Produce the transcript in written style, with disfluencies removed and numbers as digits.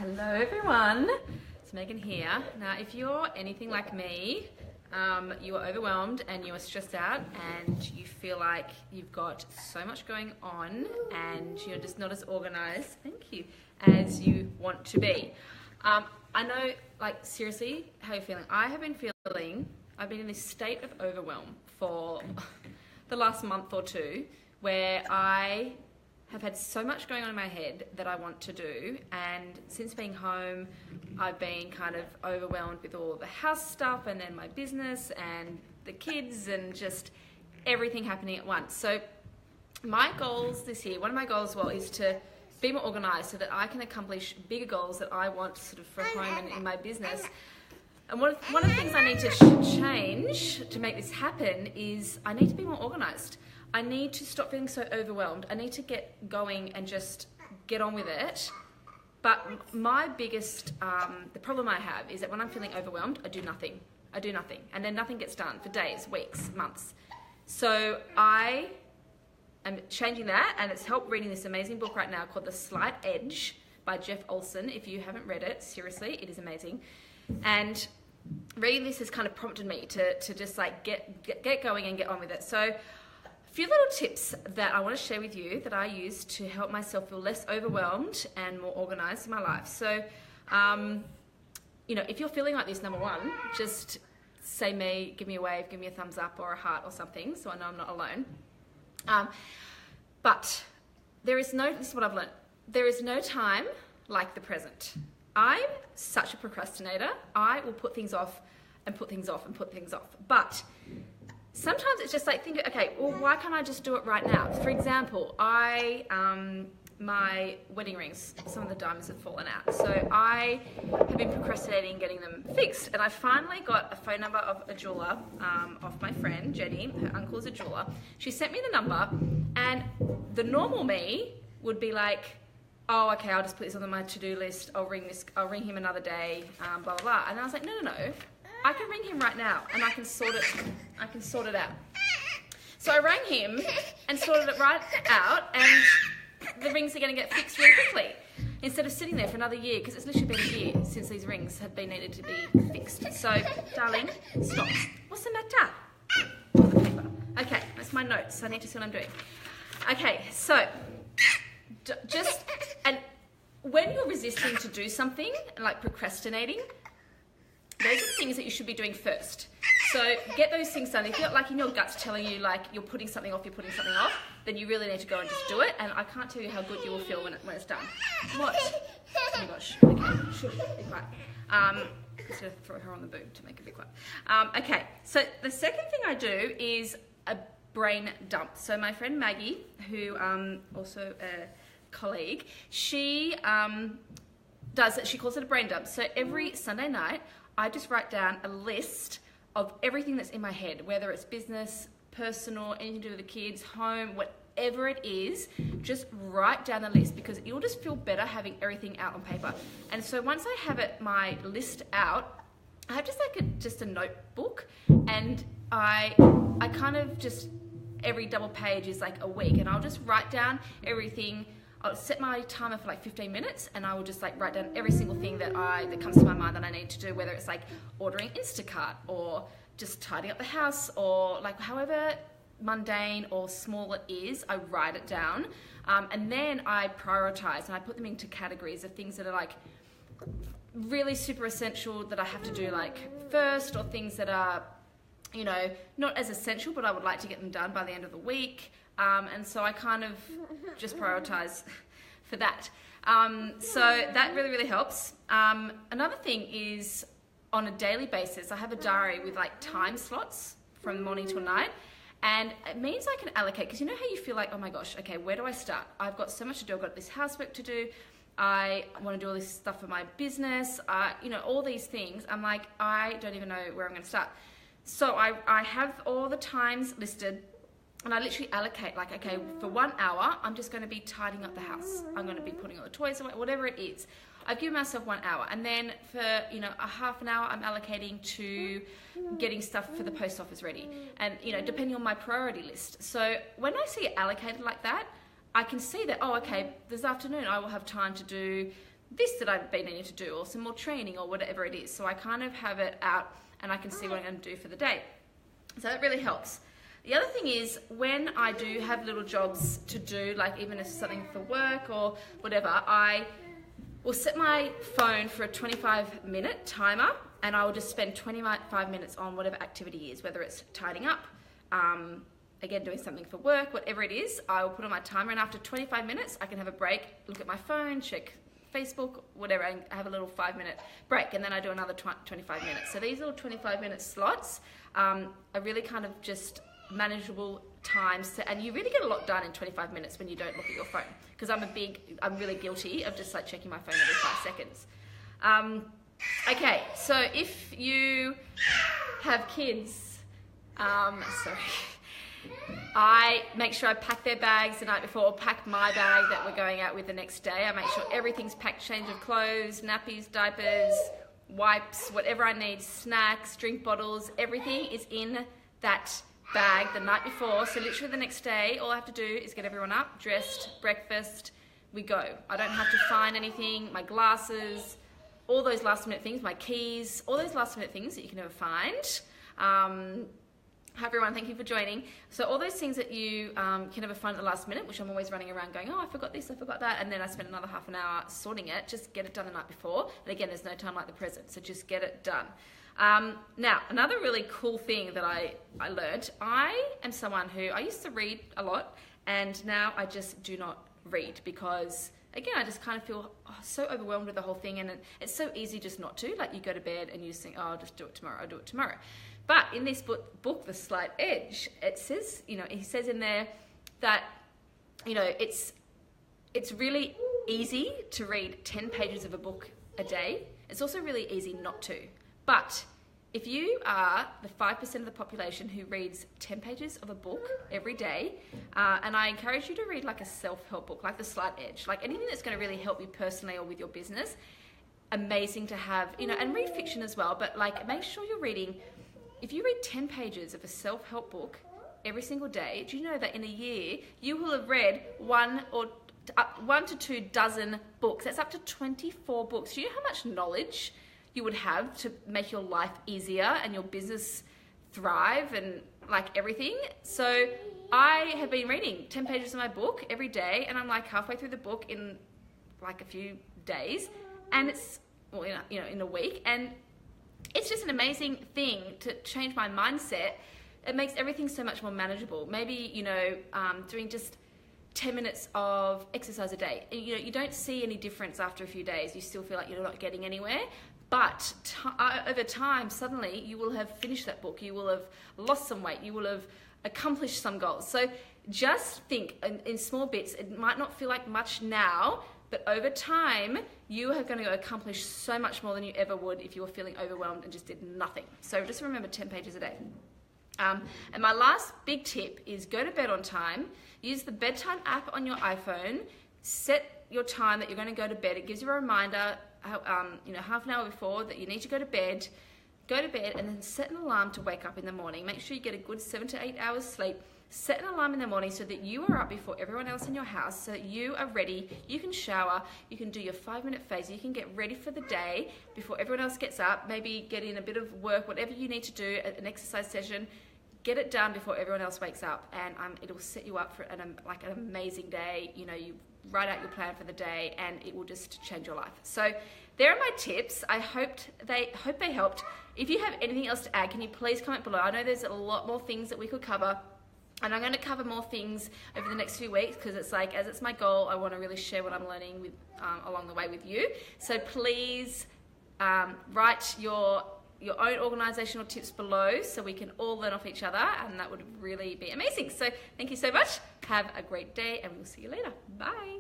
Hello everyone, it's Megan here. Now if you're anything like me, you are overwhelmed and you are stressed out and you feel like you've got so much going on and you're just not as organised, thank you, as you want to be. I know, like seriously, how you're feeling. I've been in this state of overwhelm for the last month or two where I have had so much going on in my head that I want to do, and since being home I've been kind of overwhelmed with all the house stuff and then my business and the kids and just everything happening at once. So my goals this year, one of my goals is to be more organised so that I can accomplish bigger goals that I want sort of for home and in my business. And one of the things I need to change to make this happen is I need to be more organised. I need to stop feeling so overwhelmed. I need to get going and just get on with it. But my biggest, the problem I have is that when I'm feeling overwhelmed, I do nothing. And then nothing gets done for days, weeks, months. So I am changing that, and it's helped reading this amazing book right now called The Slight Edge by Jeff Olson. If you haven't read it, seriously, it is amazing. And reading this has kind of prompted me to just like get going and get on with it. So a few little tips that I want to share with you that I use to help myself feel less overwhelmed and more organised in my life. So, if you're feeling like this, number one, just say me, give me a wave, give me a thumbs up or a heart or something so I know I'm not alone. But this is what I've learned. There is no time like the present. I'm such a procrastinator. I will put things off and put things off and put things off. But sometimes it's just like, okay, well, why can't I just do it right now? For example, my wedding rings, some of the diamonds have fallen out. So I have been procrastinating getting them fixed. And I finally got a phone number of a jeweler, of my friend, Jenny. Her uncle is a jeweler. She sent me the number, and the normal me would be like, oh, okay, I'll just put this on my to-do list. I'll ring him another day, blah, blah, blah. And I was like, no. I can ring him right now and I can sort it out. So I rang him and sorted it right out, and the rings are going to get fixed really quickly instead of sitting there for another year, because it's literally been a year since these rings have been needed to be fixed. So, darling, stop. What's the matter? The paper. Okay, that's my notes. I need to see what I'm doing. Okay, so and when you're resisting to do something, like procrastinating, those are the things that you should be doing first. So get those things done. If you're like in your gut's telling you like you're putting something off, then you really need to go and just do it. And I can't tell you how good you will feel when it's done. What? Oh my gosh. Okay. Shush. Be quiet. Instead of throw her on the boob to make her be quiet. Okay. So the second thing I do is a brain dump. So my friend Maggie, who also a colleague, she does it. She calls it a brain dump. So every Sunday night, I just write down a list of everything that's in my head, whether it's business, personal, anything to do with the kids, home, whatever it is. Just write down the list, because you'll just feel better having everything out on paper. And so once I have my list out, I have just a notebook, and I kind of just, every double page is like a week, and I'll just write down everything. I'll set my timer for like 15 minutes, and I will just like write down every single thing that comes to my mind that I need to do, whether it's like ordering Instacart or just tidying up the house, or like however mundane or small it is, I write it down. And then I prioritize, and I put them into categories of things that are like really super essential that I have to do like first, or things that are, not as essential, but I would like to get them done by the end of the week. And so I kind of just prioritize for that. So that really, really helps. Another thing is, on a daily basis, I have a diary with like time slots from morning till night. And it means I can allocate, because you know how you feel like, oh my gosh, okay, where do I start? I've got so much to do. I've got this housework to do. I want to do all this stuff for my business. All these things. I'm like, I don't even know where I'm going to start. So I have all the times listed. And I literally allocate, like, okay, for 1 hour, I'm just going to be tidying up the house. I'm going to be putting all the toys away, whatever it is. I've given myself 1 hour. And then for, a half an hour, I'm allocating to getting stuff for the post office ready. And, depending on my priority list. So when I see it allocated like that, I can see that, oh, okay, this afternoon I will have time to do this that I've been needing to do, or some more training, or whatever it is. So I kind of have it out and I can see what I'm going to do for the day. So that really helps. The other thing is, when I do have little jobs to do, like even if it's something for work or whatever, I will set my phone for a 25-minute timer, and I will just spend 25 minutes on whatever activity is, whether it's tidying up, again, doing something for work, whatever it is. I will put on my timer, and after 25 minutes, I can have a break, look at my phone, check Facebook, whatever, and have a little 5-minute break, and then I do another 25 minutes. So these little 25-minute slots are really kind of just manageable times and you really get a lot done in 25 minutes when you don't look at your phone, because I'm really guilty of just like checking my phone every 5 seconds. Okay, so if you have kids, sorry, I make sure I pack their bags the night before, or pack my bag that we're going out with the next day. I make sure everything's packed, change of clothes, nappies, diapers, wipes, whatever I need, snacks, drink bottles, everything is in that bag the night before. So literally the next day, all I have to do is get everyone up, dressed, breakfast, we go. I don't have to find anything, my glasses, all those last minute things, my keys, all those last minute things that you can never find. Hi everyone, thank you for joining. So all those things that you can never find at the last minute, which I'm always running around going, oh, I forgot this, I forgot that, and then I spend another half an hour sorting it, just get it done the night before. And again, there's no time like the present, so just get it done. Now, another really cool thing that I learned, I am someone who, I used to read a lot, and now I just do not read, because again, I just kind of feel so overwhelmed with the whole thing, and it's so easy just not to. Like, you go to bed and you just think, oh, I'll just do it tomorrow, I'll do it tomorrow. But in this book, The Slight Edge, it says, he says in there that, it's really easy to read 10 pages of a book a day. It's also really easy not to. But if you are the 5% of the population who reads 10 pages of a book every day, and I encourage you to read like a self-help book, like The Slight Edge, like anything that's going to really help you personally or with your business, amazing to have, and read fiction as well, but like make sure you're reading, if you read 10 pages of a self-help book every single day, do you know that in a year you will have read 1 to 2 dozen books? That's up to 24 books. Do you know how much knowledge you would have to make your life easier and your business thrive and like everything? So I have been reading 10 pages of my book every day, and I'm like halfway through the book in like a few days, and it's, well, in a week, and it's just an amazing thing to change my mindset. It makes everything so much more manageable. Maybe, doing just 10 minutes of exercise a day. You don't see any difference after a few days. You still feel like you're not getting anywhere. But over time, suddenly, you will have finished that book. You will have lost some weight. You will have accomplished some goals. So just think in small bits. It might not feel like much now, but over time, you are going to accomplish so much more than you ever would if you were feeling overwhelmed and just did nothing. So just remember 10 pages a day. And my last big tip is go to bed on time. Use the bedtime app on your iPhone. Set your time that you're going to go to bed. It gives you a reminder, half an hour before that you need to go to bed. Go to bed and then set an alarm to wake up in the morning. Make sure you get a good 7 to 8 hours sleep. Set an alarm in the morning so that you are up before everyone else in your house, so that you are ready. You can shower, you can do your 5-minute phase, you can get ready for the day before everyone else gets up, maybe get in a bit of work, whatever you need to do, an exercise session. Get it done before everyone else wakes up, and it'll set you up for an amazing day. You write out your plan for the day, and it will just change your life. So there are my tips. I hope they helped. If you have anything else to add, can you please comment below? I know there's a lot more things that we could cover, and I'm going to cover more things over the next few weeks, because it's like, as it's my goal, I want to really share what I'm learning with along the way with you. So please write your own organizational tips below so we can all learn off each other, and that would really be amazing. So thank you so much. Have a great day, and we'll see you later. Bye.